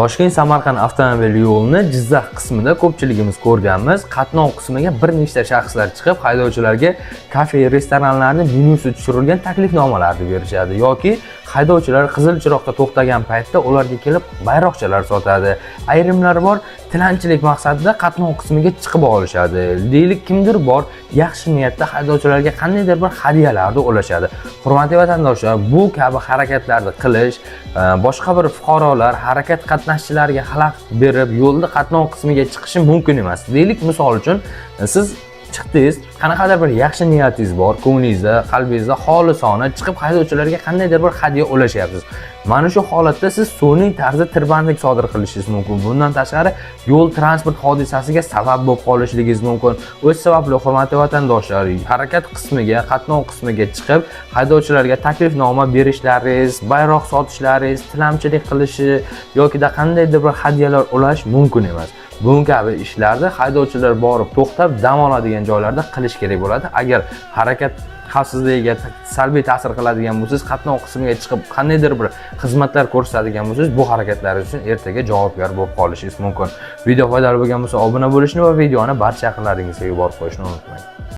Toshkent-Samarqand avtomobil yo'lini Jizzax qismida ko'pchiligimiz ko'rganmiz. Qatnov qismiga bir nechta shaxslar chiqib, haydovchilarga kafe, restoranlarning menyusi tushirilgan taklifnomalarni berishadi yoki haydovchilar qizil chiroqda to'xtagan paytda ularga kelib bayroqchalar sotadi. Ayrimlar bor, tilanchilik maqsadida qatnov qismiga chiqib olishadi. Deylik, kimdir bor, yaxshi niyatda haydovchilarga qandaydir bir hadyalarni ulashadi. Hurmatli vatandoshlar, bu kabi harakatlarni qilish, boshqa bir fuqarolar harakat qatnashchilariga xalaqit berib, yo'lda qatnov qismiga chiqishi mumkin emas. Deylik, misol uchun, siz chiqdingiz, qanaqadir bir yaxshi niyatingiz bor, ko'nglingizda, qalbingizda xolisona chiqib haydovchilarga qandaydir bir hadya ulashyapsiz. Mana shu holatda siz sun'iy tarzda tirbandlik sodir qilishingiz mumkin. Bundan tashqari, yo'l transport hodisasiga sabab bo'lib qolishligingiz mumkin. O'z sababli, hurmatli vatandoshlar, harakat qismiga, qatnov qismiga chiqib, haydovchilarga taklifnoma berishlaringiz, bayroq sotishlaringiz, tilamchilik qilishi yoki qandaydir bir hadyalar ulash mumkin emas. Bunga kabi ishlarni haydovchilar borib to'xtab dam oladigan joylarda qilish kerak bo'ladi. Agar harakat xavfsizligiga salbiy ta'sir qiladigan bo'lsangiz, qatnov qismiga chiqib qandaydir bir xizmatlar ko'rsatadigan bo'lsangiz, bu harakatlaringiz uchun ertaga javobgar bo'lib qolishingiz mumkin. Video foydali bo'lgan bo'lsa, obuna bo'lishni va videoni barcha yaqinlaringizga yuborib qo'yishni unutmang.